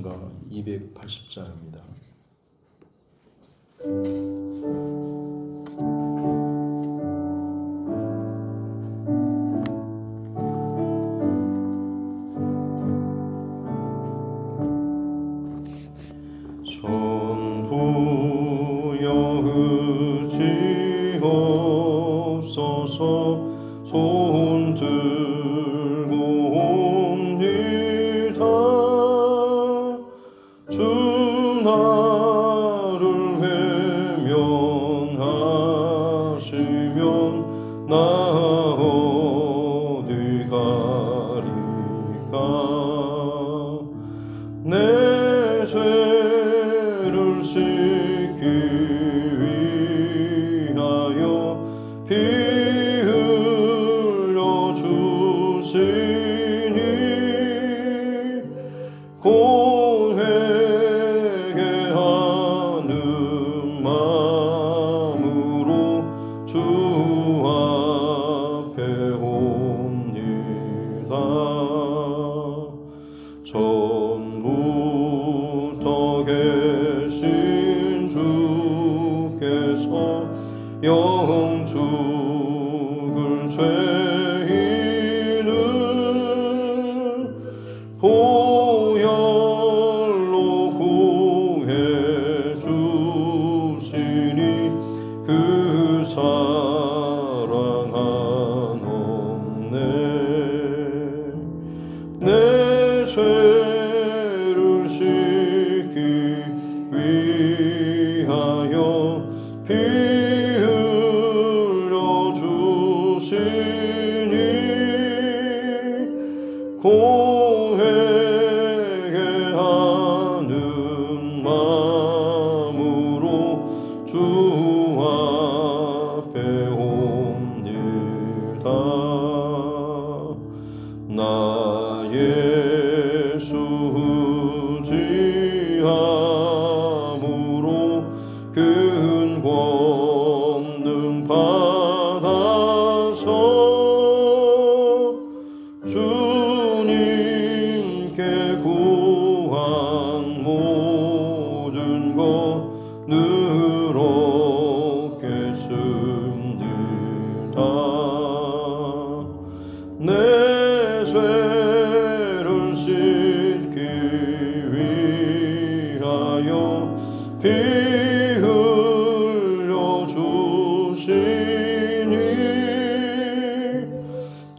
찬송가 280장입니다. 전부 여으시옵소서. 손 들고 옵니다. 주 나를 외면하시면 나 어디 가리까. 내 죄를 씻기 위하여 피 흘려 주시니 곧 회개하는 마음으로 주 앞에 옵니다. 전부터 계신 주께서 영 죽을 죄인을 보혈로 구해 주시니 그 사랑 한없네. 내 죄를 씻기 위하여 피 흘려 주시니 곧 회개하는 마음으로 주 앞에 옵니다. 나의 수지함으로 큰 권능 받아서 주님께 구한 모든 것 늘 얻겠습니다. 내 죄를 씻기 위하여 피 흘려 주시니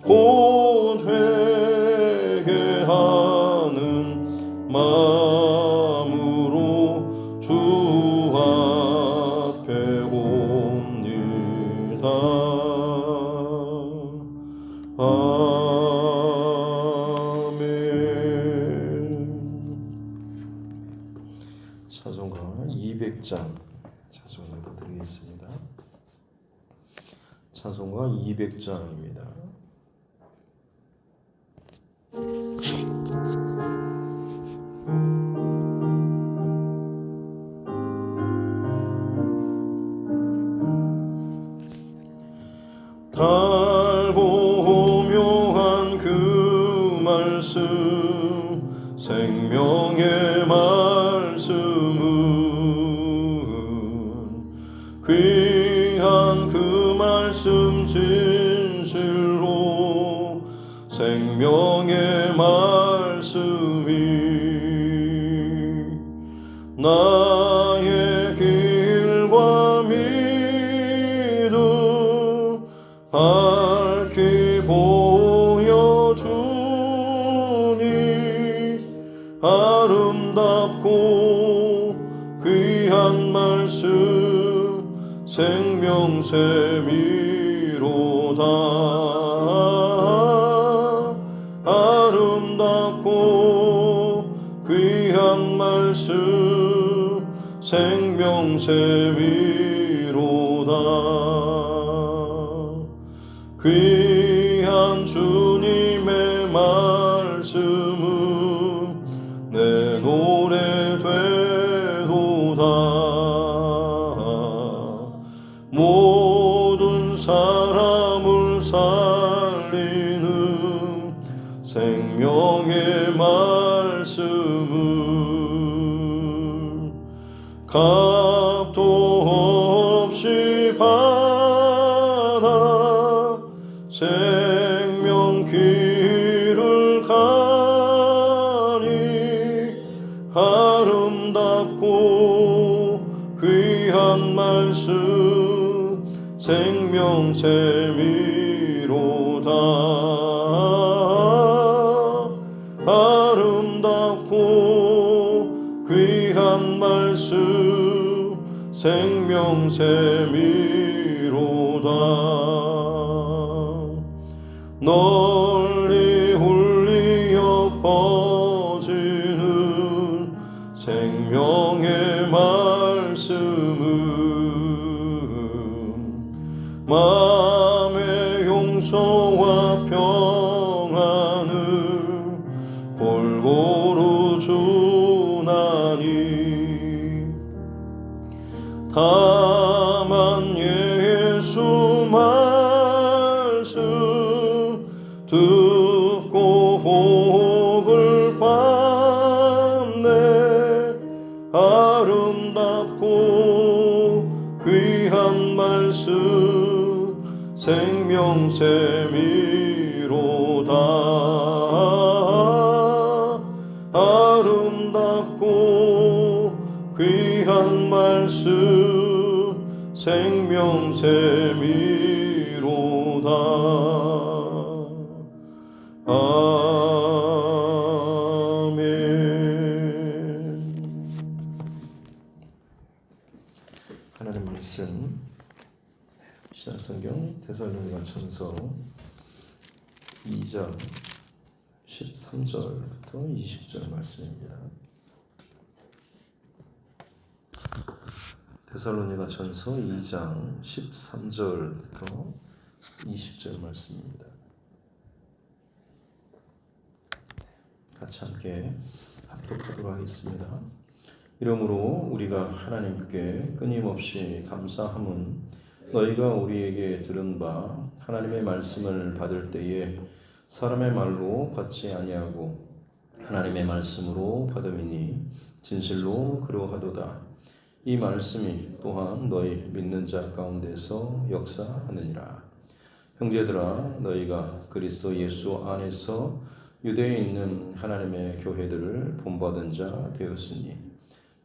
곧 회개하는 마음으로 주 앞에 옵니다. 아멘. 찬송가 200장 찬송가 드리겠습니다. 찬송가 200장입니다. 달고 묘한 그 말씀 생명의 말씀은 귀한 그 말씀 진실로 생명의 말씀이 나의 길과 믿음 밝히 보여주니 아름답고 귀한 말씀 생명샘이로다. 아름답고 귀한 말씀 생명샘이로다. 귀한 주님의 말씀은 내 노래 되도다. 모든 사람을 살리는 생명의 말씀은 값도 없이 받아 생명 길을 가니 아름답고 귀한 말씀 생명샘이로다. 아름답고 귀한 말씀 생명샘이로다. 널리 울리어 퍼지는 생명의 말씀은 마음의 용서와 평안을 골고루 주나니 다만 예수 말씀 듣고 복을 받네. 아름답고 귀한 말씀 생명샘이로다. 아름답고 귀한 말씀 생명샘이로다. 아멘. 하나님 말씀 신약성경 데살로니가전서 2장 13절부터 20절 말씀입니다. 데살로니가전서 2장 13절부터 20절 말씀입니다. 같이 함께 합독하도록 하겠습니다. 이러므로 우리가 하나님께 끊임없이 감사함은 너희가 우리에게 들은 바 하나님의 말씀을 받을 때에 사람의 말로 받지 아니하고 하나님의 말씀으로 받음이니 진실로 그러하도다. 이 말씀이 또한 너희 믿는 자 가운데서 역사하느니라. 형제들아, 너희가 그리스도 예수 안에서 유대에 있는 하나님의 교회들을 본받은 자 되었으니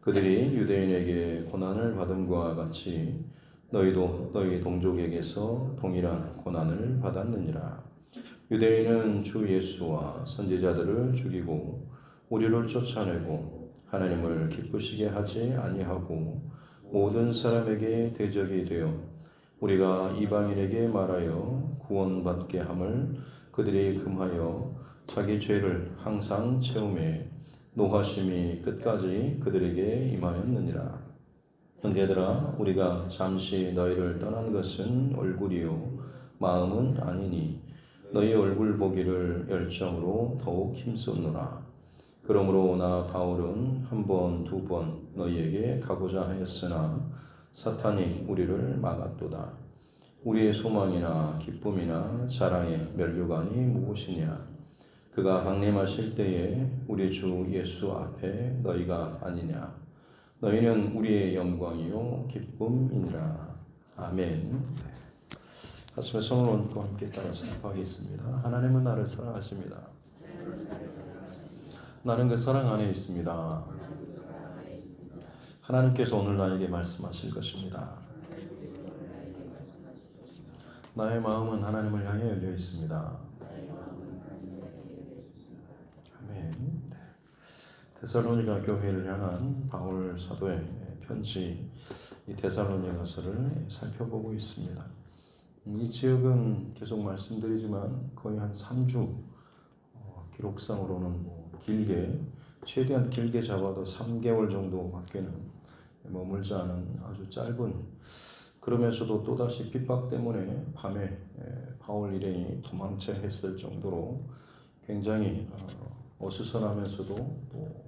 그들이 유대인에게 고난을 받음과 같이 너희도 너희 동족에게서 동일한 고난을 받았느니라. 유대인은 주 예수와 선지자들을 죽이고 우리를 쫓아내고 하나님을 기쁘시게 하지 아니하고 모든 사람에게 대적이 되어 우리가 이방인에게 말하여 구원받게 함을 그들이 금하여 자기 죄를 항상 채우매 노하심이 끝까지 그들에게 임하였느니라. 형제들아, 우리가 잠시 너희를 떠난 것은 얼굴이요 마음은 아니니 너희 얼굴 보기를 열정으로 더욱 힘썼노라. 그러므로 나 바울은 한 번, 두 번 너희에게 가고자 하였으나 사탄이 우리를 막았도다. 우리의 소망이나 기쁨이나 자랑의 면류관이 무엇이냐? 그가 강림하실 때에 우리 주 예수 앞에 너희가 아니냐? 너희는 우리의 영광이요 기쁨이니라. 아멘. 가슴에 손을 얹고 함께 따라서 기도하겠습니다. 하나님은 나를 사랑하십니다. 나는 그 사랑 안에 있습니다. 하나님께서 오늘 나에게 말씀하실 것입니다. 나의 마음은 하나님을 향해 열려 있습니다. 아멘. 데살로니가 교회를 향한 바울 사도의 편지, 이 데살로니가서를 살펴보고 있습니다. 이 지역은 계속 말씀드리지만 거의 한 3주, 기록상으로는 길게, 최대한 길게 잡아도 3개월 정도밖에는 머물지 않은 아주 짧은, 그러면서도 또다시 핍박 때문에 밤에 바울 일행이 도망쳐 했을 정도로 굉장히 어수선하면서도 또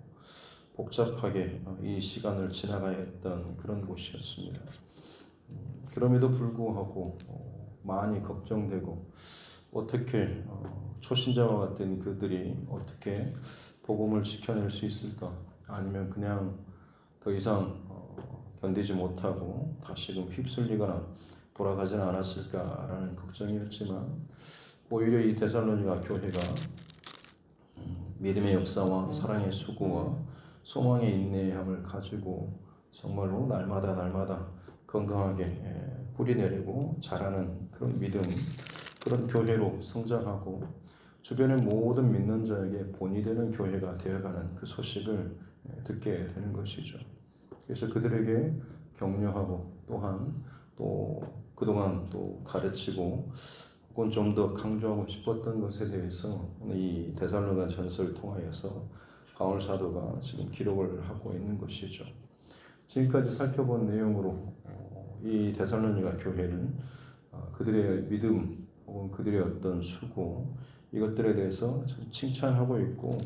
복잡하게 이 시간을 지나가야 했던 그런 곳이었습니다. 그럼에도 불구하고 많이 걱정되고 어떻게 초신자와 같은 그들이 어떻게 복음을 지켜낼 수 있을까? 아니면 그냥 더 이상 견디지 못하고 다시금 휩쓸리거나 돌아가지는 않았을까라는 걱정이었지만 오히려 이 데살로니가 교회가 믿음의 역사와 사랑의 수고와 소망의 인내함을 가지고 정말로 날마다 건강하게 뿌리 내리고 자라는 그런 믿음, 그런 교회로 성장하고 주변의 모든 믿는 자에게 본이 되는 교회가 되어가는 그 소식을 듣게 되는 것이죠. 그래서 그들에게 격려하고 또한 또 그동안 또 가르치고 혹은 좀 더 강조하고 싶었던 것에 대해서 이 데살로니가 전서를 통하여서 바울 사도가 지금 기록을 하고 있는 것이죠. 지금까지 살펴본 내용으로 이 데살로니가 교회는 그들의 믿음 혹은 그들의 어떤 수고 이것들에 대해서 칭찬하고 있고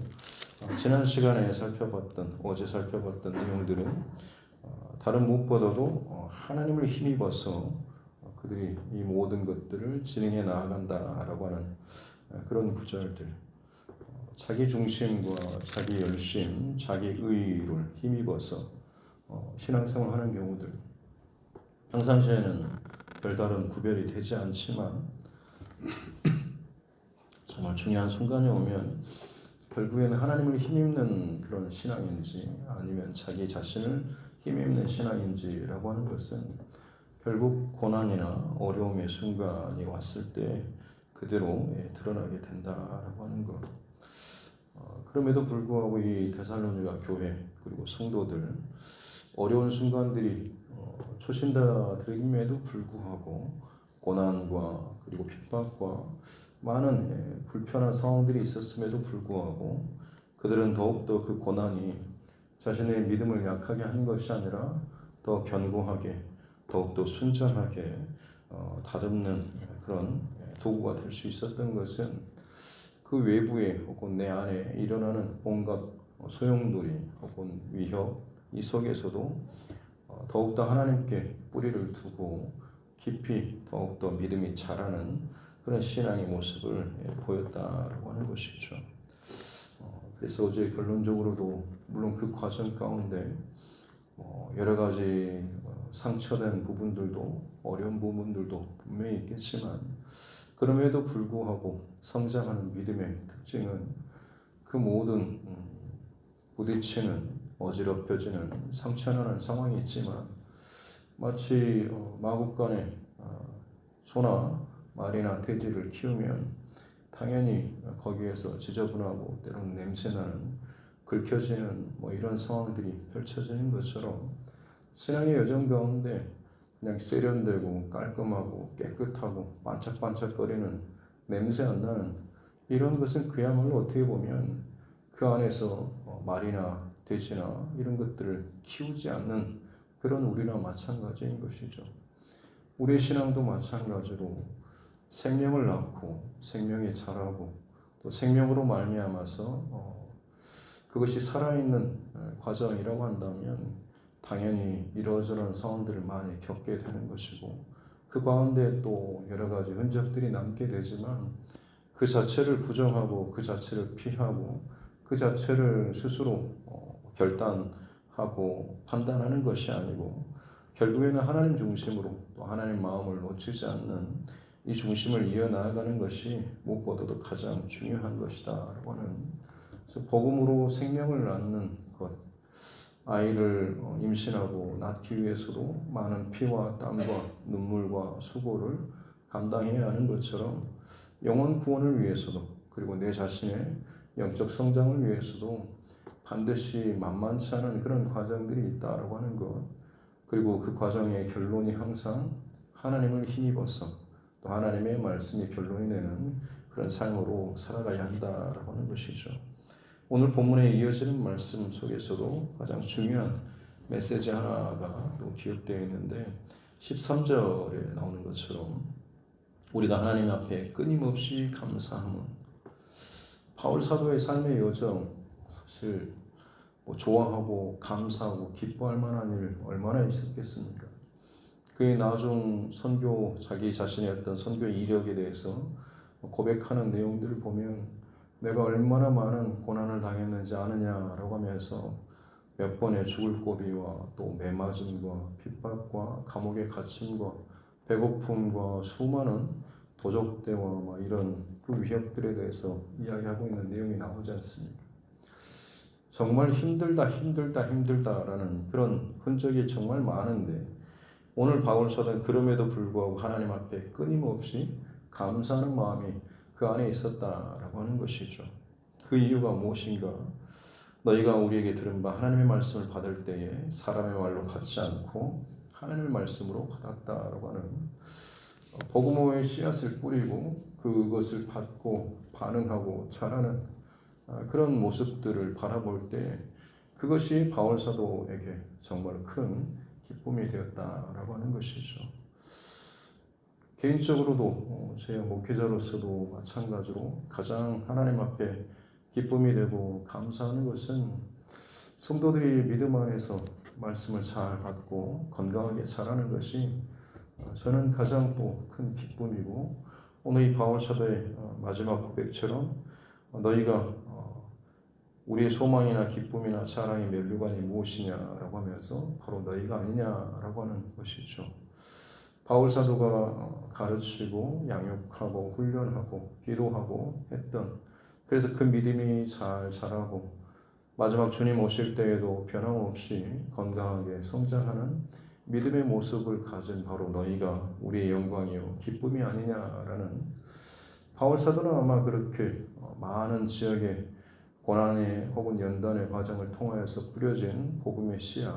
지난 시간에 살펴봤던 어제 살펴봤던 내용들은 다른 무엇보다도 하나님을 힘입어서 그들이 이 모든 것들을 진행해 나아간다라고 하는 그런 구절들, 자기 중심과 자기 열심, 자기 의를 힘입어서 신앙생활 하는 경우들, 평상시에는 별다른 구별이 되지 않지만 정말 중요한 순간이 오면 결국에는 하나님을 힘입는 그런 신앙인지 아니면 자기 자신을 힘입는 신앙인지라고 하는 것은 결국 고난이나 어려움의 순간이 왔을 때 그대로 드러나게 된다라고 하는 것. 그럼에도 불구하고 이 데살로니가 교회 그리고 성도들 어려운 순간들이 초신자들임에도 불구하고 고난과 그리고 핍박과 많은 불편한 상황들이 있었음에도 불구하고 그들은 더욱더 그 고난이 자신의 믿음을 약하게 하는 것이 아니라 더 견고하게 더욱더 순전하게 다듬는 그런 도구가 될 수 있었던 것은 그 외부에 혹은 내 안에 일어나는 온갖 소용돌이 혹은 위협 이 속에서도 더욱더 하나님께 뿌리를 두고 깊이 더욱더 믿음이 자라는 그런 신앙의 모습을 보였다라고 하는 것이죠. 그래서 어제 결론적으로도 물론 그 과정 가운데 여러 가지 상처된 부분들도 어려운 부분들도 분명히 있겠지만 그럼에도 불구하고 성장하는 믿음의 특징은 그 모든 부딪히는 어지럽혀지는 상처나는 상황이 있지만 마치 마구간에 소나 말이나 돼지를 키우면 당연히 거기에서 지저분하고 때로는 냄새나는 긁혀지는 이런 상황들이 펼쳐지는 것처럼 신앙의 여정 가운데 그냥 세련되고 깔끔하고 깨끗하고 반짝반짝거리는 냄새 안 나는 이런 것은 그야말로 어떻게 보면 그 안에서 말이나 돼지나 이런 것들을 키우지 않는 그런 우리나 마찬가지인 것이죠. 우리의 신앙도 마찬가지로 생명을 낳고 생명이 자라고 또 생명으로 말미암아서 그것이 살아있는 과정이라고 한다면 당연히 이러저러한 상황들을 많이 겪게 되는 것이고 그 가운데 또 여러 가지 흔적들이 남게 되지만 그 자체를 부정하고 그 자체를 피하고 그 자체를 스스로 결단하고 판단하는 것이 아니고 결국에는 하나님 중심으로 또 하나님 마음을 놓치지 않는 이 중심을 이어나가는 것이 무엇보다도 가장 중요한 것이다라고 하는 그래서 복음으로 생명을 낳는 것 아이를 임신하고 낳기 위해서도 많은 피와 땀과 눈물과 수고를 감당해야 하는 것처럼 영혼 구원을 위해서도 그리고 내 자신의 영적 성장을 위해서도 반드시 만만치 않은 그런 과정들이 있다라고 하는 것 그리고 그 과정의 결론이 항상 하나님을 힘입어서 또 하나님의 말씀이 결론이 되는 그런 삶으로 살아가야 한다라고 하는 것이죠. 오늘 본문에 이어지는 말씀 속에서도 가장 중요한 메시지 하나가 또 기록되어 있는데 13절에 나오는 것처럼 우리가 하나님 앞에 끊임없이 감사함은 바울 사도의 삶의 여정 사실 좋아하고 감사하고 기뻐할 만한 일 얼마나 있었겠습니까? 그의 나중 선교 자기 자신의 어떤 선교 이력에 대해서 고백하는 내용들을 보면 내가 얼마나 많은 고난을 당했는지 아느냐라고 하면서 몇 번의 죽을 고비와 또 매맞음과 핍박과 감옥에 갇힘과 배고픔과 수많은 도적대와 이런 그 위협들에 대해서 이야기하고 있는 내용이 나오지 않습니까? 정말 힘들다라는 그런 흔적이 정말 많은데 오늘 바울 사도는 그럼에도 불구하고 하나님 앞에 끊임없이 감사하는 마음이 그 안에 있었다라고 하는 것이죠. 그 이유가 무엇인가? 너희가 우리에게 들은 바 하나님의 말씀을 받을 때에 사람의 말로 받지 않고 하나님의 말씀으로 받았다라고 하는 복음의 씨앗을 뿌리고 그것을 받고 반응하고 자라는 그런 모습들을 바라볼 때 그것이 바울 사도에게 정말 큰 기쁨이 되었다라고 하는 것이죠. 개인적으로도 제 목회자로서도 마찬가지로 가장 하나님 앞에 기쁨이 되고 감사하는 것은 성도들이 믿음 안에서 말씀을 잘 받고 건강하게 자라는 것이 저는 가장 또 큰 기쁨이고 오늘 이 바울 사도의 마지막 고백처럼 너희가 우리의 소망이나 기쁨이나 사랑의 면류관이 무엇이냐라고 하면서 바로 너희가 아니냐라고 하는 것이죠. 바울 사도가 가르치고 양육하고 훈련하고 기도하고 했던 그래서 그 믿음이 잘 자라고 마지막 주님 오실 때에도 변함없이 건강하게 성장하는 믿음의 모습을 가진 바로 너희가 우리의 영광이요 기쁨이 아니냐라는 바울 사도는 아마 그렇게 많은 지역의 고난의 혹은 연단의 과정을 통하여서 뿌려진 복음의 씨앗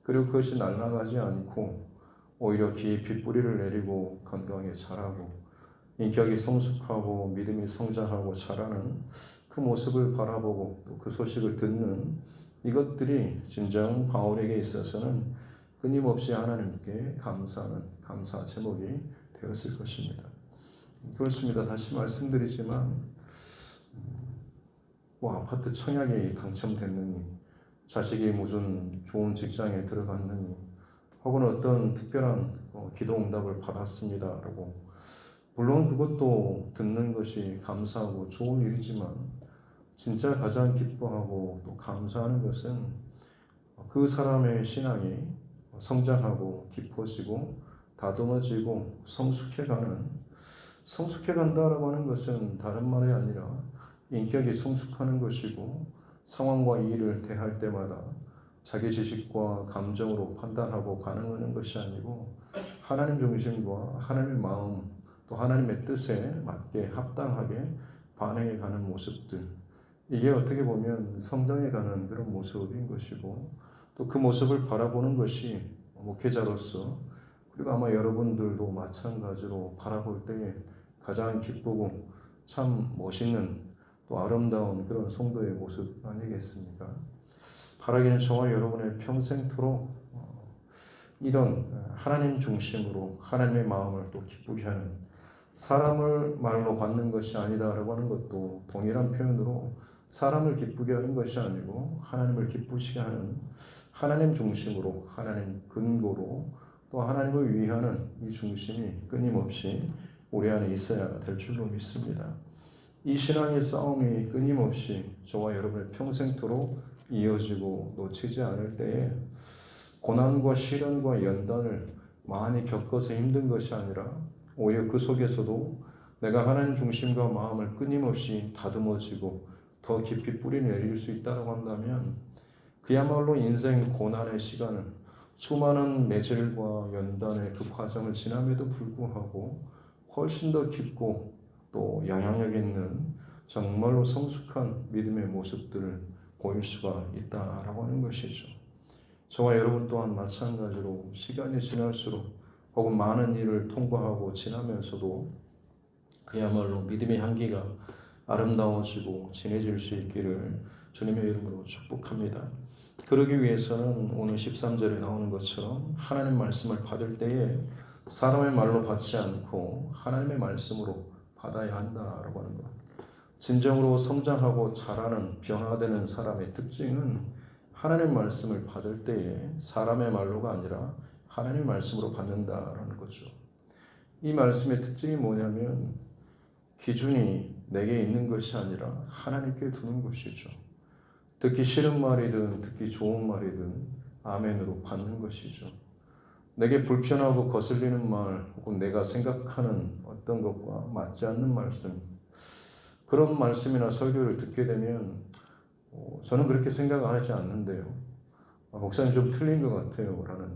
그리고 그것이 날아가지 않고 오히려 깊이 뿌리를 내리고 건강하게 자라고 인격이 성숙하고 믿음이 성장하고 자라는 그 모습을 바라보고 또 그 소식을 듣는 이것들이 진정 바울에게 있어서는 끊임없이 하나님께 감사하는 감사 제목이 되었을 것입니다. 그렇습니다. 다시 말씀드리지만 뭐 아파트 청약이 당첨됐느니 자식이 무슨 좋은 직장에 들어갔느니 혹은 어떤 특별한 기도 응답을 받았습니다라고 물론 그것도 듣는 것이 감사하고 좋은 일이지만 진짜 가장 기뻐하고 또 감사하는 것은 그 사람의 신앙이 성장하고 깊어지고 다듬어지고 성숙해간다라고 하는 것은 다른 말이 아니라 인격이 성숙하는 것이고 상황과 일을 대할 때마다 자기 지식과 감정으로 판단하고 반응하는 것이 아니고 하나님 중심과 하나님의 마음 또 하나님의 뜻에 맞게 합당하게 반응해가는 모습들 이게 어떻게 보면 성장해가는 그런 모습인 것이고 또 그 모습을 바라보는 것이 목회자로서 그리고 아마 여러분들도 마찬가지로 바라볼 때에 가장 기쁘고 참 멋있는 또 아름다운 그런 성도의 모습 아니겠습니까? 바라기는 저와 여러분의 평생토록 이런 하나님 중심으로 하나님의 마음을 또 기쁘게 하는 사람을 말로 받는 것이 아니다라고 하는 것도 동일한 표현으로 사람을 기쁘게 하는 것이 아니고 하나님을 기쁘시게 하는 하나님 중심으로 하나님 근거로 또 하나님을 위하는 이 중심이 끊임없이 우리 안에 있어야 될 줄로 믿습니다. 이 신앙의 싸움이 끊임없이 저와 여러분의 평생토록 이어지고 놓치지 않을 때에 고난과 시련과 연단을 많이 겪어서 힘든 것이 아니라 오히려 그 속에서도 내가 하나님 중심과 마음을 끊임없이 다듬어지고 더 깊이 뿌리 내릴 수 있다고 한다면 그야말로 인생 고난의 시간을 수많은 매질과 연단의 그 과정을 지남에도 불구하고 훨씬 더 깊고 또 영향력 있는 정말로 성숙한 믿음의 모습들을 보일 수가 있다라고 하는 것이죠. 저와 여러분 또한 마찬가지로 시간이 지날수록 혹은 많은 일을 통과하고 지나면서도 그야말로 믿음의 향기가 아름다워지고 진해질 수 있기를 주님의 이름으로 축복합니다. 그러기 위해서는 오늘 13절에 나오는 것처럼 하나님 말씀을 받을 때에 사람의 말로 받지 않고 하나님의 말씀으로 받아야 한다라고 하는 것. 진정으로 성장하고 자라는 변화되는 사람의 특징은 하나님 말씀을 받을 때에 사람의 말로가 아니라 하나님 말씀으로 받는다라는 거죠. 이 말씀의 특징이 뭐냐면 기준이 내게 있는 것이 아니라 하나님께 두는 것이죠. 듣기 싫은 말이든 듣기 좋은 말이든 아멘으로 받는 것이죠. 내게 불편하고 거슬리는 말 혹은 내가 생각하는 어떤 것과 맞지 않는 말씀, 그런 말씀이나 설교를 듣게 되면 저는 그렇게 생각 안 하지 않는데요. 목사님 좀 틀린 것 같아요 라는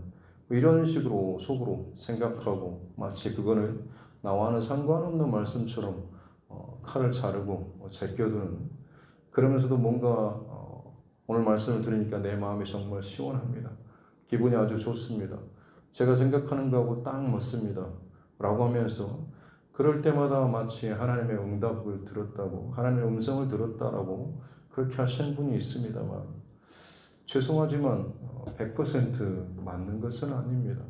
이런 식으로 속으로 생각하고 마치 그거는 나와는 상관없는 말씀처럼 칼을 자르고 제껴두는, 그러면서도 뭔가 오늘 말씀을 들으니까 내 마음이 정말 시원합니다. 기분이 아주 좋습니다. 제가 생각하는 거하고 딱 맞습니다 라고 하면서 그럴 때마다 마치 하나님의 응답을 들었다고, 하나님의 음성을 들었다라고 그렇게 하신 분이 있습니다만, 죄송하지만 100% 맞는 것은 아닙니다.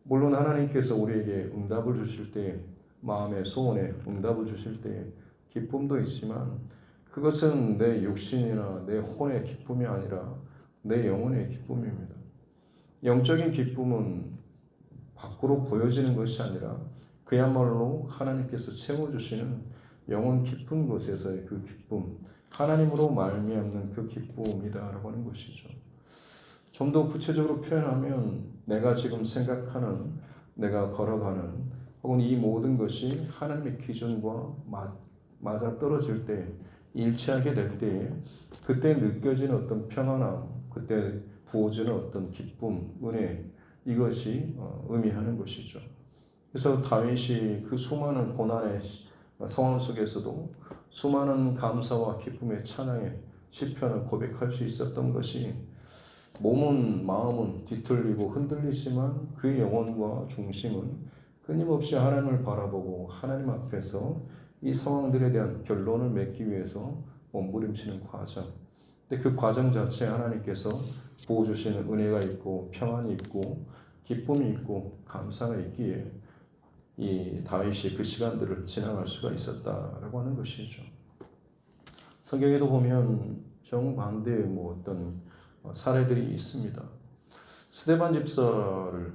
물론 하나님께서 우리에게 응답을 주실 때, 마음의 소원에 응답을 주실 때 기쁨도 있지만 그것은 내 육신이나 내 혼의 기쁨이 아니라 내 영혼의 기쁨입니다. 영적인 기쁨은 밖으로 보여지는 것이 아니라 그야말로 하나님께서 채워주시는 영혼 깊은 곳에서의 그 기쁨, 하나님으로 말미암는 그 기쁨이다라고 하는 것이죠. 좀 더 구체적으로 표현하면 내가 지금 생각하는, 내가 걸어가는 혹은 이 모든 것이 하나님의 기준과 맞아 떨어질 때, 일치하게 될 때에 그때 느껴지는 어떤 평안함, 그때 부어지는 어떤 기쁨, 은혜, 이것이 의미하는 것이죠. 그래서 다윗이 그 수많은 고난의 상황 속에서도 수많은 감사와 기쁨의 찬양의 시편을 고백할 수 있었던 것이, 몸은 마음은 뒤틀리고 흔들리지만 그의 영혼과 중심은 끊임없이 하나님을 바라보고 하나님 앞에서 이 상황들에 대한 결론을 맺기 위해서 몸부림치는 과정. 근데 그 과정 자체에 하나님께서 부어주시는 은혜가 있고 평안이 있고 기쁨이 있고 감사가 있기에 이 다윗이 그 시간들을 지나갈 수가 있었다라고 하는 것이죠. 성경에도 보면 정반대의 어떤 사례들이 있습니다. 스데반 집사를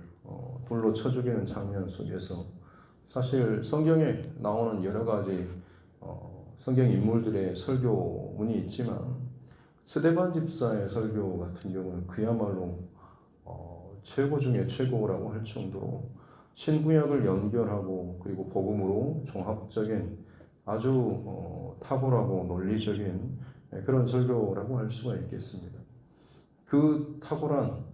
돌로 쳐 죽이는 장면 속에서 사실 성경에 나오는 여러 가지 성경 인물들의 설교문이 있지만 스데반 집사의 설교 같은 경우는 그야말로 최고 중에 최고라고 할 정도로 신구약을 연결하고 그리고 복음으로 종합적인 아주 탁월하고 논리적인 그런 설교라고 할 수가 있겠습니다. 그 탁월한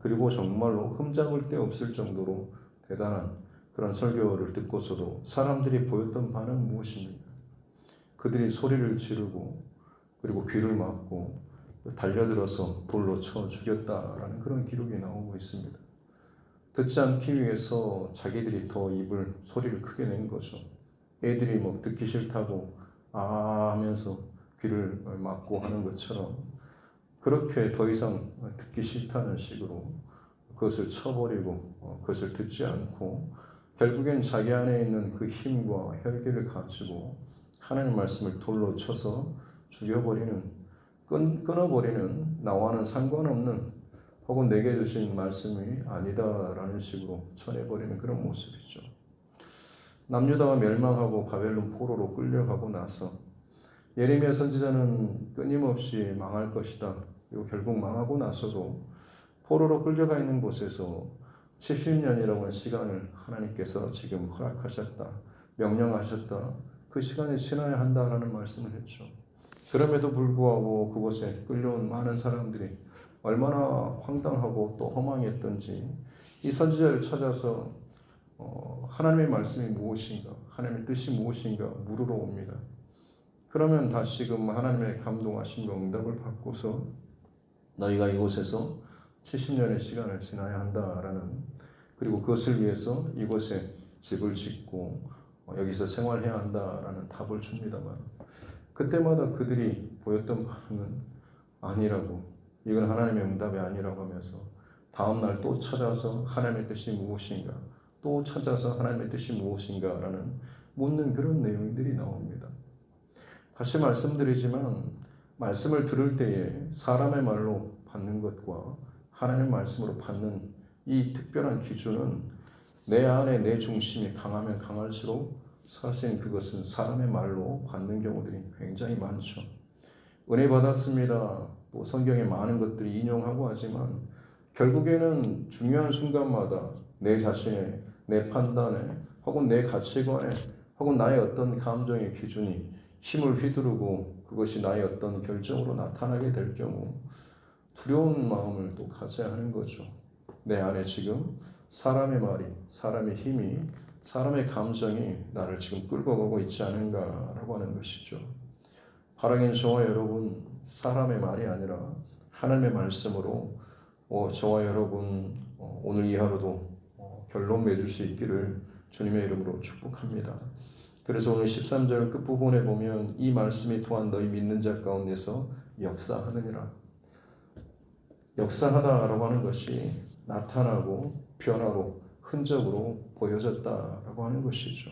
그리고 정말로 흠잡을 데 없을 정도로 대단한 그런 설교를 듣고서도 사람들이 보였던 반응은 무엇입니까? 그들이 소리를 지르고 그리고 귀를 막고 달려들어서 돌로 쳐 죽였다라는 그런 기록이 나오고 있습니다. 듣지 않기 위해서 자기들이 더 소리를 크게 낸 거죠. 애들이 듣기 싫다고 아 하면서 귀를 막고 하는 것처럼 그렇게 더 이상 듣기 싫다는 식으로 그것을 쳐버리고 그것을 듣지 않고 결국엔 자기 안에 있는 그 힘과 혈기를 가지고 하나님 말씀을 돌로 쳐서 죽여버리는, 끊어버리는, 나와는 상관없는 혹은 내게 주신 말씀이 아니다라는 식으로 쳐내버리는 그런 모습이죠. 남유다가 멸망하고 바벨론 포로로 끌려가고 나서 예레미야 선지자는 끊임없이 망할 것이다. 그리고 결국 망하고 나서도 포로로 끌려가 있는 곳에서 70년이라고 하는 시간을 하나님께서 지금 허락하셨다. 명령하셨다. 그 시간이 지나야 한다라는 말씀을 했죠. 그럼에도 불구하고 그곳에 끌려온 많은 사람들이 얼마나 황당하고 또 허망했던지 이 선지자를 찾아서 하나님의 말씀이 무엇인가, 하나님의 뜻이 무엇인가 물으러 옵니다. 그러면 다시금 하나님의 감동하심과 응답을 받고서 너희가 이곳에서 70년의 시간을 지나야 한다라는, 그리고 그것을 위해서 이곳에 집을 짓고 여기서 생활해야 한다라는 답을 줍니다만 그때마다 그들이 보였던 반응은 아니라고, 이건 하나님의 응답이 아니라고 하면서 다음날 또 찾아서 하나님의 뜻이 무엇인가, 또 찾아서 하나님의 뜻이 무엇인가라는 묻는 그런 내용들이 나옵니다. 다시 말씀드리지만 말씀을 들을 때에 사람의 말로 받는 것과 하나님의 말씀으로 받는 이 특별한 기준은 내 안에 내 중심이 강하면 강할수록 사실 그것은 사람의 말로 받는 경우들이 굉장히 많죠. 은혜 받았습니다. 뭐 성경에 많은 것들이 인용하고 하지만 결국에는 중요한 순간마다 내 자신의, 내 판단에, 혹은 내 가치관에, 혹은 나의 어떤 감정의 기준이 힘을 휘두르고 그것이 나의 어떤 결정으로 나타나게 될 경우 두려운 마음을 또 가져야 하는 거죠. 내 안에 지금 사람의 말이, 사람의 힘이, 사람의 감정이 나를 지금 끌고 가고 있지 않은가라고 하는 것이죠. 바라긴 저와 여러분, 사람의 말이 아니라 하나님의 말씀으로 저와 여러분 오늘 이 하루도 결론 맺을 수 있기를 주님의 이름으로 축복합니다. 그래서 오늘 13절 끝부분에 보면 이 말씀이 또한 너희 믿는 자 가운데서 역사하느니라. 역사하다라고 하는 것이 나타나고 변화로 흔적으로 보여졌다라고 하는 것이죠.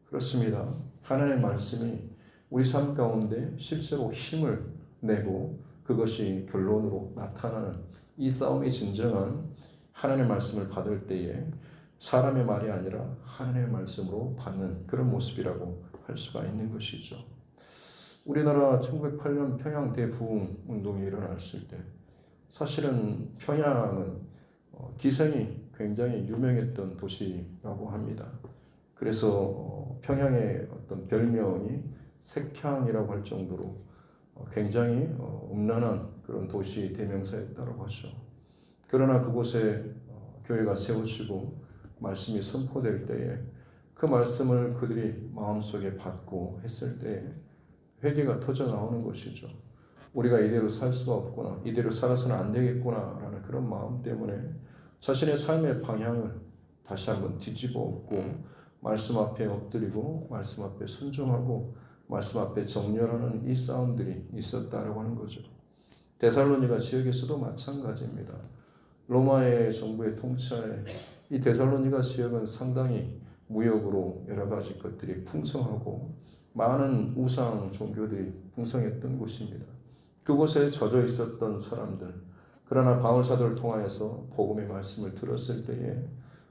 그렇습니다. 하나님의 말씀이 우리 삶 가운데 실제로 힘을 내고 그것이 결론으로 나타나는 이 싸움이 진정한 하나님의 말씀을 받을 때에 사람의 말이 아니라 하나님의 말씀으로 받는 그런 모습이라고 할 수가 있는 것이죠. 우리나라 1908년 평양 대부흥 운동이 일어났을 때 사실은 평양은 기생이 굉장히 유명했던 도시라고 합니다. 그래서 평양의 어떤 별명이 색향이라고 할 정도로 굉장히 음란한 그런 도시 대명사였다고 하죠. 그러나 그곳에 교회가 세워지고 말씀이 선포될 때에 그 말씀을 그들이 마음속에 받고 했을 때에 회개가 터져 나오는 것이죠. 우리가 이대로 살 수가 없구나, 이대로 살아서는 안 되겠구나라는 그런 마음 때문에 자신의 삶의 방향을 다시 한번 뒤집어 엎고 말씀 앞에 엎드리고 말씀 앞에 순종하고 말씀 앞에 정렬하는 이 싸움들이 있었다라고 하는 거죠. 데살로니가 지역에서도 마찬가지입니다. 로마의 정부의 통치하에 이 데살로니가 지역은 상당히 무역으로 여러 가지 것들이 풍성하고 많은 우상 종교들이 풍성했던 곳입니다. 그곳에 젖어 있었던 사람들, 그러나 바울 사도를 통하여서 복음의 말씀을 들었을 때에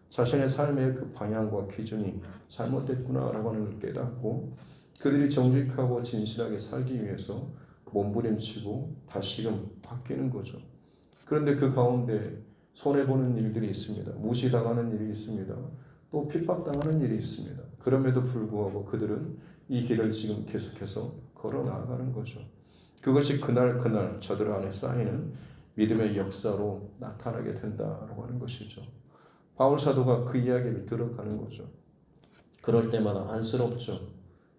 자신의 삶의 그 방향과 기준이 잘못됐구나라고 하는 걸 깨닫고 그들이 정직하고 진실하게 살기 위해서 몸부림치고 다시금 바뀌는 거죠. 그런데 그 가운데 손해보는 일들이 있습니다. 무시당하는 일이 있습니다. 또 핍박당하는 일이 있습니다. 그럼에도 불구하고 그들은 이 길을 지금 계속해서 걸어 나아가는 거죠. 그것이 그날 저들 안에 쌓이는 믿음의 역사로 나타나게 된다라고 하는 것이죠. 바울 사도가 그 이야기를 들어가는 거죠. 그럴 때마다 안쓰럽죠.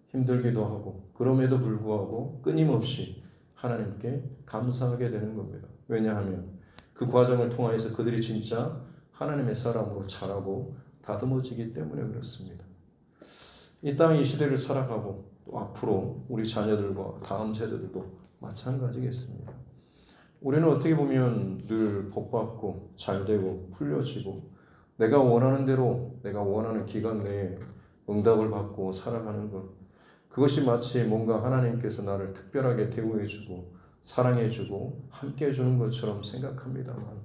힘들기도 하고 그럼에도 불구하고 끊임없이 하나님께 감사하게 되는 겁니다. 왜냐하면 그 과정을 통하여서 그들이 진짜 하나님의 사람으로 자라고 다듬어지기 때문에 그렇습니다. 이 땅 이 시대를 살아가고 또 앞으로 우리 자녀들과 다음 세대들도 마찬가지겠습니다. 우리는 어떻게 보면 늘 복받고 잘되고 풀려지고 내가 원하는 대로 내가 원하는 기간 내에 응답을 받고 살아가는 것, 그것이 마치 뭔가 하나님께서 나를 특별하게 대우해주고 사랑해주고 함께해주는 것처럼 생각합니다만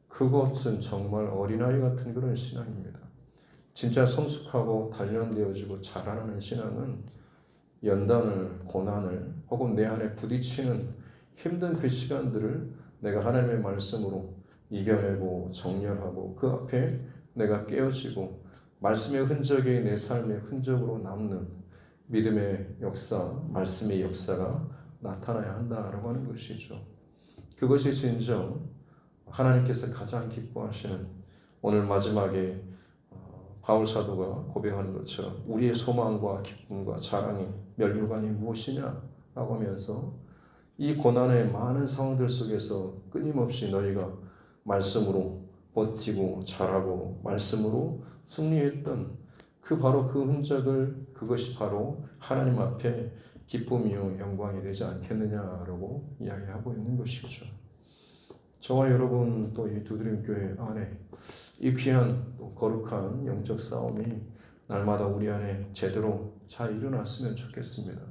그것은 정말 어린아이 같은 그런 신앙입니다. 진짜 성숙하고 단련되어지고 자라나는 신앙은 연단을, 고난을 혹은 내 안에 부딪히는 힘든 그 시간들을 내가 하나님의 말씀으로 이겨내고 정렬하고 그 앞에 내가 깨어지고 말씀의 흔적이 내 삶의 흔적으로 남는 믿음의 역사, 말씀의 역사가 나타나야 한다라고 하는 것이죠. 그것이 진정 하나님께서 가장 기뻐하시는 오늘 마지막에 바울 사도가 고백하는 것처럼 우리의 소망과 기쁨과 자랑이 면류관이 무엇이냐라고 하면서 이 고난의 많은 상황들 속에서 끊임없이 너희가 말씀으로 버티고 자라고 말씀으로 승리했던 그 바로 그 흔적을 그것이 바로 하나님 앞에 기쁨이요 영광이 되지 않겠느냐라고 이야기하고 있는 것이죠. 저와 여러분 또 이 두드림교회 안에 이 귀한 또 거룩한 영적 싸움이 날마다 우리 안에 제대로 잘 일어났으면 좋겠습니다.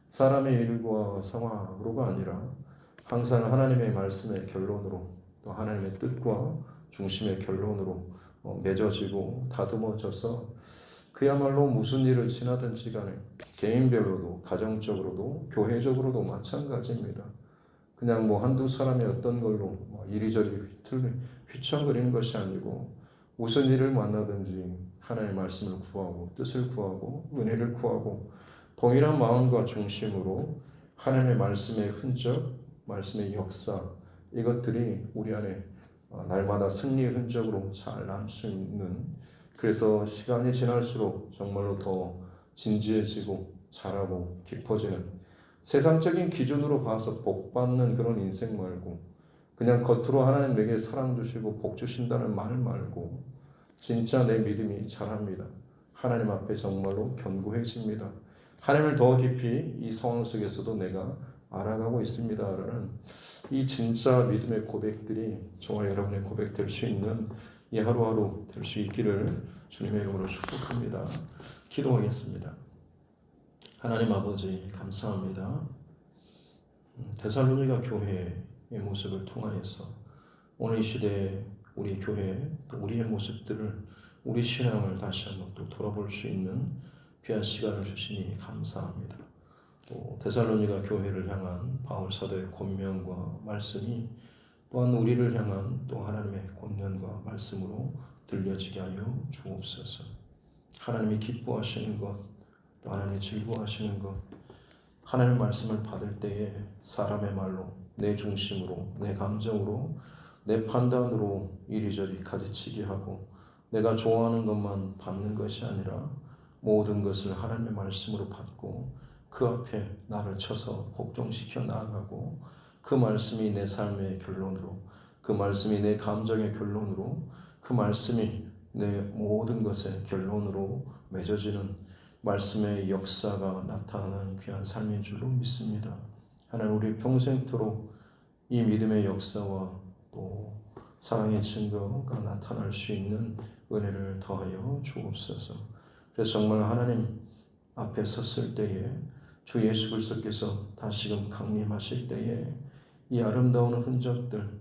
사람의 일과 상황으로가 아니라 항상 하나님의 말씀의 결론으로 또 하나님의 뜻과 중심의 결론으로 맺어지고 다듬어져서 그야말로 무슨 일을 지나든지 간에 개인별로도 가정적으로도 교회적으로도 마찬가지입니다. 그냥 뭐 한두 사람이 어떤 걸로 이리저리 휘청거리는 것이 아니고 무슨 일을 만나든지 하나님의 말씀을 구하고 뜻을 구하고 은혜를 구하고 동일한 마음과 중심으로 하나님의 말씀의 흔적, 말씀의 역사 이것들이 우리 안에 날마다 승리의 흔적으로 잘 남 수 있는, 그래서 시간이 지날수록 정말로 더 진지해지고 자라고 깊어지는, 세상적인 기준으로 봐서 복 받는 그런 인생 말고 그냥 겉으로 하나님 내게 사랑 주시고 복 주신다는 말 말고 진짜 내 믿음이 자랍니다. 하나님 앞에 정말로 견고해집니다. 하나님을 더 깊이 이 상황 속에서도 내가 알아가고 있습니다라는 이 진짜 믿음의 고백들이 저와 여러분의 고백 될 수 있는 이 하루하루 될 수 있기를 주님의 이름으로 축복합니다. 기도하겠습니다. 하나님 아버지 감사합니다. 데살로니가 교회의 모습을 통하여서 오늘 이 시대에 우리 교회 또 우리의 모습들을, 우리 신앙을 다시 한번 또 돌아볼 수 있는 귀한 시간을 주시니 감사합니다. 또 데살로니가 교회를 향한 바울 사도의 권면과 말씀이 또한 우리를 향한 또 하나님의 권면과 말씀으로 들려지게 하여 주옵소서. 하나님이 기뻐하시는 것, 또 하나님이 즐거워하시는 것, 하나님의 말씀을 받을 때에 사람의 말로, 내 중심으로, 내 감정으로, 내 판단으로 이리저리 가지치기 하고 내가 좋아하는 것만 받는 것이 아니라 모든 것을 하나님의 말씀으로 받고 그 앞에 나를 쳐서 복종시켜 나아가고 그 말씀이 내 삶의 결론으로, 그 말씀이 내 감정의 결론으로, 그 말씀이 내 모든 것의 결론으로 맺어지는 말씀의 역사가 나타나는 귀한 삶인 줄로 믿습니다. 하나님, 우리 평생토록 이 믿음의 역사와 또 사랑의 증거가 나타날 수 있는 은혜를 더하여 주옵소서. 그래서 정말 하나님 앞에 섰을 때에 주 예수 그리스도께서 다시금 강림하실 때에 이 아름다운 흔적들,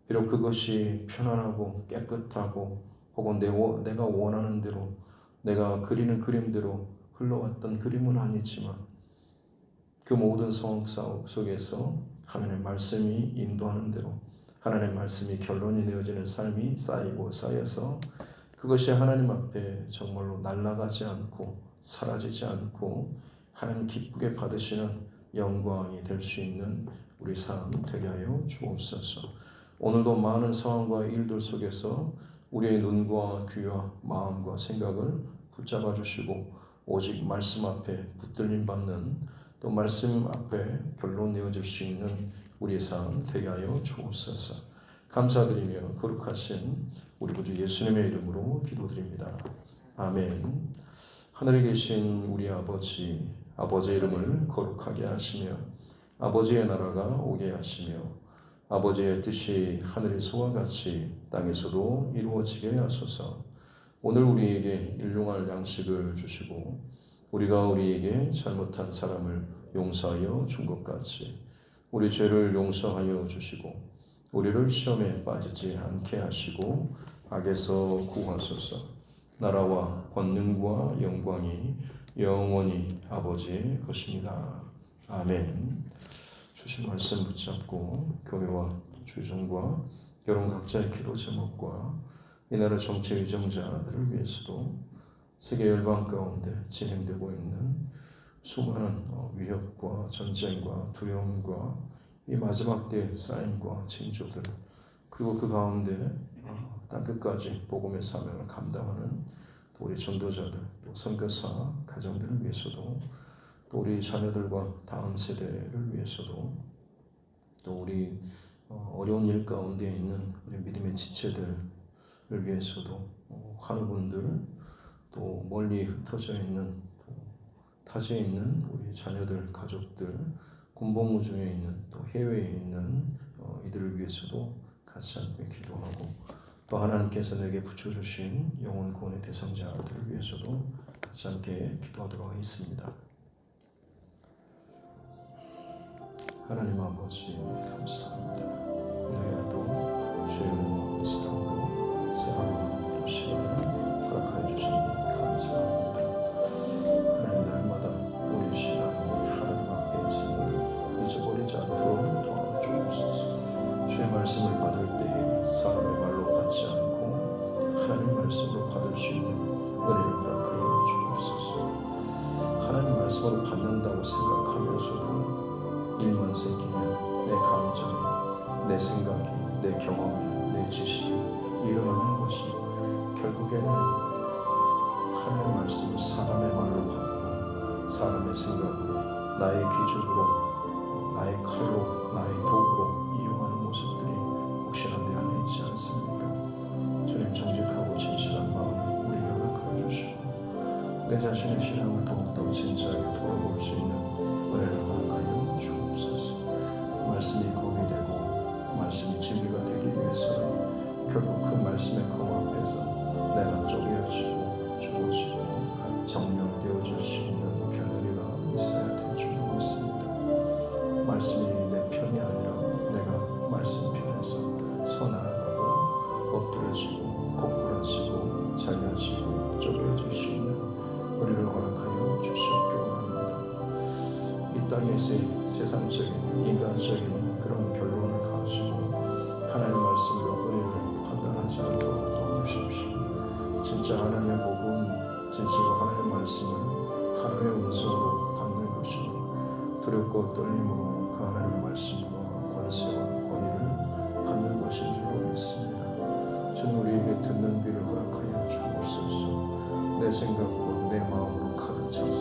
비록 그것이 편안하고 깨끗하고 혹은 내가 원하는 대로, 내가 그리는 그림대로 흘러왔던 그림은 아니지만 그 모든 상황 속에서 하나님의 말씀이 인도하는 대로 하나님의 말씀이 결론이 내어지는 삶이 쌓이고 쌓여서 그것이 하나님 앞에 정말로 날아가지 않고 사라지지 않고 하나님 기쁘게 받으시는 영광이 될 수 있는 우리 삶 되게 하여 주옵소서. 오늘도 많은 상황과 일들 속에서 우리의 눈과 귀와 마음과 생각을 붙잡아 주시고 오직 말씀 앞에 붙들림 받는, 또 말씀 앞에 결론 내어질 수 있는 우리의 삶 되게 하여 주옵소서. 감사드리며 거룩하신 우리 구주 예수님의 이름으로 기도드립니다. 아멘. 하늘에 계신 우리 아버지, 아버지의 이름을 거룩하게 하시며 아버지의 나라가 오게 하시며 아버지의 뜻이 하늘에서와 같이 땅에서도 이루어지게 하소서. 오늘 우리에게 일용할 양식을 주시고 우리가 우리에게 잘못한 사람을 용서하여 준 것 같이 우리 죄를 용서하여 주시고 우리를 시험에 빠지지 않게 하시고 악에서 구하소서. 나라와 권능과 영광이 영원히 아버지의 것입니다. 아멘. 주신 말씀 붙잡고 교회와 주중과 여러분 각자의 기도 제목과 이 나라 정치 의정자들을 위해서도 세계 열방 가운데 진행되고 있는 수많은 위협과 전쟁과 두려움과 이 마지막 때의 쌓임과 징조들, 그리고 그 가운데 땅끝까지 복음의 사명을 감당하는 또 우리 전도자들, 또 선교사 가정들을 위해서도, 또 우리 자녀들과 다음 세대를 위해서도, 또 우리 어려운 일 가운데 있는 우리 믿음의 지체들을 위해서도, 환우분들, 또 멀리 흩어져 있는 타지에 있는 우리 자녀들, 가족들, 군복무중에 있는 또 해외에 있는 이들을 위해서도 같이 함께 기도하고, 또 하나님께서 내게 붙여주신 영혼 구원의 대상자들을 위해서도 같이 함께 기도하도록 하겠습니다. 하나님 아버지 감사합니다. 오늘도 주의 은혜와 사랑으로 새 하루와 또 시간을 허락하여 주시니 감사합니다. 주의 말씀을 받을 때에 사람의 말로 받지 않고 하나님 말씀으로 받을 수 있는 은혜를 허락하여 주옵소서. 하나님 말씀으로 받는다고 생각하면서도 일만 생기면 내 감정에, 내 생각에, 내 경험에, 내 지식에 일어나는 것이 결국에는 하나님의 말씀을 사람의 말로 받고 사람의 생각으로, 나의 기준으로, 나의 칼로, 나의 도구로 이용하는 모습들이 혹시나 내 안에 있지 않습니까? 주님, 정직하고 진실한 마음을 우리에게 허락하여 주시고 내 자신의 신앙을 더욱더 진지하게 돌아볼 수 있는 은혜를 허락하여 주옵소서. 말씀이 검이 되고 말씀이 진리가 되기 위해서는 결국 그 말씀의 검 앞에서 내가 쪼개어지고 죽어지고 정령되어질 수 있는 겨누리가 있어야 될 줄 믿습니다. 말씀이 내 편이 아니라 내가 말씀 편에서 서나아가고 엎드려지고 고꾸라지고 잘려지고 쪼개어질 수 있는 우리를 허락하여 주시옵기로 합니다. 이 땅에서의 세상적인 인간적인 그런 결론을 가지고 하나님 말씀으로 은혜를 판단하지 않도록 도와주십시오. 진짜 하나님의 복음, 진짜로 하나님의 말씀을 하나님의 음성으로 받는 것이 두렵고 떨림으로 그 하나님의 말씀으로 권세와 권위를 받는 것인 줄 믿습니다. 주님, 우리에게 듣는 귀를 허락하여 주옵소서. 내 생각과 내 마음으로 가득 차서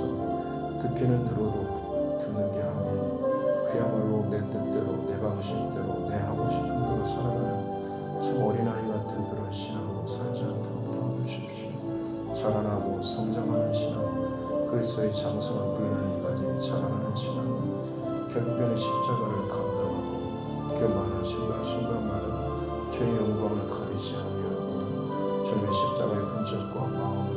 듣기는 들어도 듣는 게 아닌 그야말로 내 뜻대로, 내 방식대로, 내 하고 싶은 대로 살아가는 참 어린아이 같은 그런 신앙으로 살지 않도록 도와주십시오. 자라나고 성장하는 신앙, 그리스도의 장성한 분량까지 자라나는 신앙은 결국에는 십자가를 감당하고 그 많은 순간순간마다 주의 영광을 가리지 아니하고 주님의 십자가의 흔적과 마음을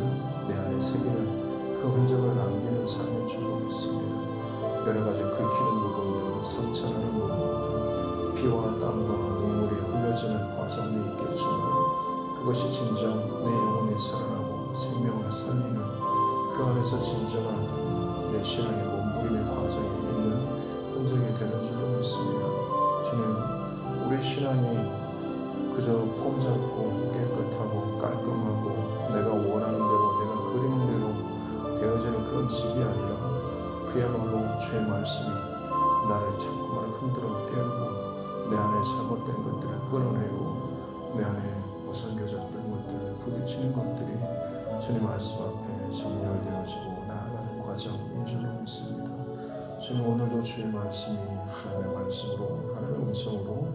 내 안에 새기는 그 흔적을 남기는 삶인 줄로 믿습니다. 여러 가지 긁히는 부분들, 상처나는 부분들, 피와 땀과 눈물이 흘려지는 과정이 있겠지만 그것이 진정 내 영혼이 살아나고 생명을 살리는 그 안에서 진정한 내 신앙의 몸부림의 과정이 있는 흔적이 되는 줄로 믿습니다. 주님, 우리 신앙이 그저 폼 잡고 깨끗하고 깔끔하고 내가 원하는 대로, 내가 그리는 대로 되어지는 그런 집이 아니라 그야말로 주의 말씀이 나를 자꾸만 흔들어 깨우고 내 안에 잘못된 것들을 끊어내고 내 안에 벗어겨졌던 것들, 부딪히는 것들이 주님 말씀 앞에 정렬되어지고 나아가는 과정인 줄로 믿습니다. 주님, 오늘도 주의 말씀이 하나님의 말씀으로, 하나님의 음성으로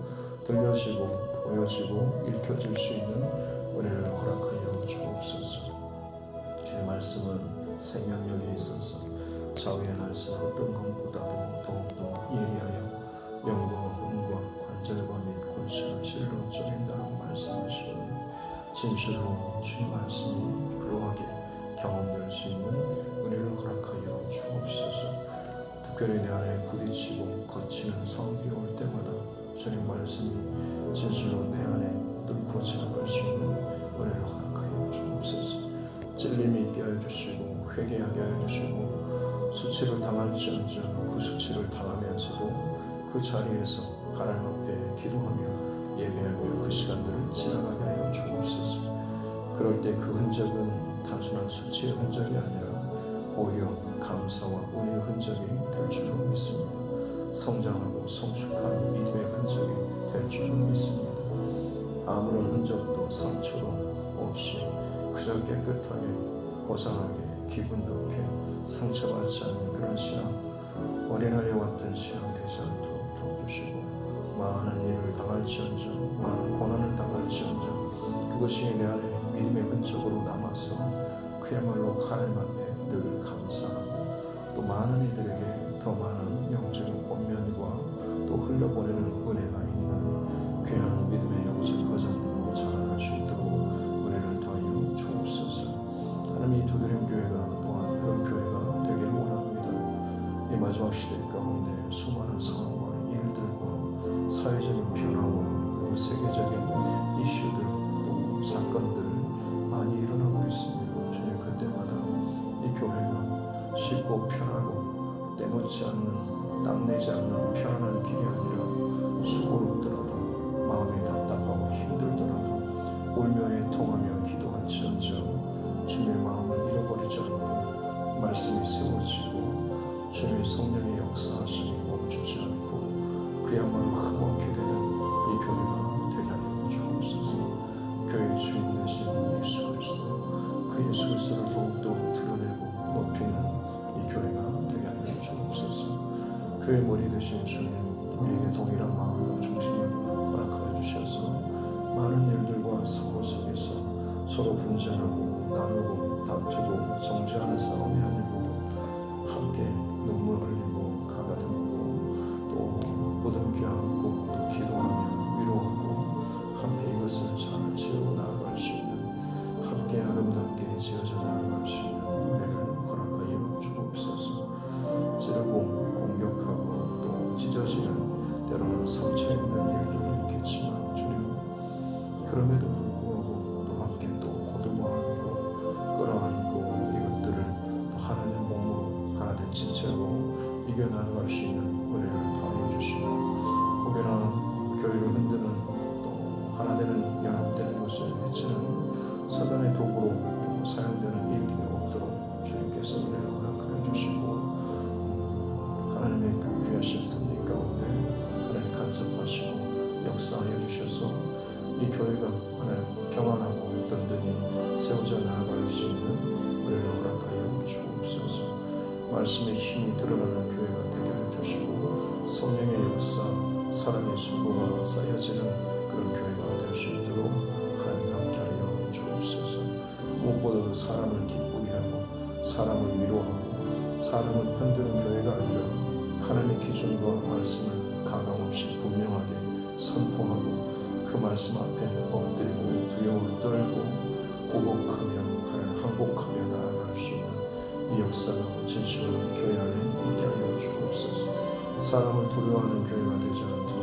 들려지고 보여지고 읽혀질 수 있는 은혜를 허락하여 주옵소서. 주의 말씀은 생명력이 있어서 좌우의 날선 어떤 것보다도 더욱더 예리하여 영과 혼과 관절과 및 골수를 찔러 쪼갠다고 말씀하시오니 진실로 주의 말씀이 그러하게 경험될 수 있는 은혜를 허락하여 주옵소서. 특별히 내 안에 부딪히고 거치는 상황이 올 때마다 주님 말씀이 진실로 내 안에 뚫고 지나갈 수 있는 은혜를 허락하여 주옵소서. 찔림이 있게 하여 주시고 회개하게 하여 주시고 수치를 당할지언정 그 수치를 당하면서도 그 자리에서 하나님 앞에 기도하며 예배하며 그 시간들을 지나가게 하여 주옵소서. 그럴 때 그 흔적은 단순한 수치의 흔적이 아니라 오히려 감사와 은혜의 흔적이 될 줄로 믿습니다. 성장하고 성숙한 믿음의 흔적이 될 줄로 믿습니다. 아무런 흔적도 상처도 없이 그저 깨끗하게 고상하게 기분 좋게 상처받지 않는 그런 신앙, 어린아이와 같은 신앙 되지 않도록 도와주시고 많은 일을 당할지언정 많은 고난을 당할지언정 그것이 내 안에 믿음의 흔적으로 남아서 그야말로 하나님 앞에 늘 감사하고 또 많은 이들에게 더 많은 영적인 권면과 또 흘려보내는 은혜가 있는 귀한 믿음의 영적 거정으로 자라날 수 있도록 은혜를 더하여 주옵소서. 하나님, 이 두드림 교회가 또한 그런 교회가 되기를 원합니다. 이 마지막 시대 가운데 수많은 상황과 일들과 사회적인 변화와 그리고 세계적인 이슈들 또 사건들 많이 일어나고 있습니다. 주님, 그때마다 이 교회가 쉽고 편하고 때묻지 않는 땀내지 않는 편안한 길이 아니라 수고롭더라도 주님의 성령의 역사하심이 멈추지 않고 그야말로 흠없게 되는 이 교회가 되게 하여 주옵소서. 교회의 주인 되신 예수 그리스도, 그 예수 그리스도를 더욱더 드러내고 높이는 이 교회가 되게 하여 주옵소서. 교회 머리 되신 주님, 우리에게 동일한 마음과 중심을 허락하여 주셔서 많은 일들과 사고 속에서 서로 분쟁하고 나누고 다투고 정죄하는 싸움이 아니고 함께 눈물 흘리고 가다듬고 또 보듬겨안고 또 기도하며 위로하고 함께 이것을 잘 지어 나아갈 수 있는, 함께 아름답게 지어져 나아갈 수 있는 은혜를 허락하여 주옵소서. 찌르고 공격하고 또 찢어지는, 때로는 상처 있는 일도 있겠지만 주님, 그럼에도 불구하고 또 함께 또 거듭하고 끌어안고 이것들을 또 하나님의 몸으로 하나된 지체로 이겨나갈 수 있는 은혜를 더하여 주시고, 혹여나 교회를 흔드는 또 하나 되는 연합되는 것을 해치는 사단의 도구로 사용되는 일들이 없도록 주님께서 은혜를 허락하여 주시고, 하나님의 그 귀하신 섭리 가운데 하나님 간섭하시고 역사하여 주셔서 이 교회가 하나님 평안하고 든든히 세워져 나아갈 수 있는 은혜를 허락하여 주옵소서. 말씀의 힘이 드러나는 교회가 되게 하여 주시고, 성령의 역사, 사랑의 수고가 쌓여지는 그런 교회가 될 수 있도록 하나님 함께하여 주옵소서. 무엇보다도 사람을 기쁘게 하고 사람을 위로하고 사람을 흔드는 교회가 아니라 하나님의 기준과 말씀을 가감없이 분명하게 선포하고 그 말씀 앞에 엎드리고 두려움을 떨고 구복하며 하나님 항복하며 나아갈 수 있는 이 역사가 진실로 교회 안에 있게 하여 주옵소서. 사람을 두려워하는 교회가 되지 않도록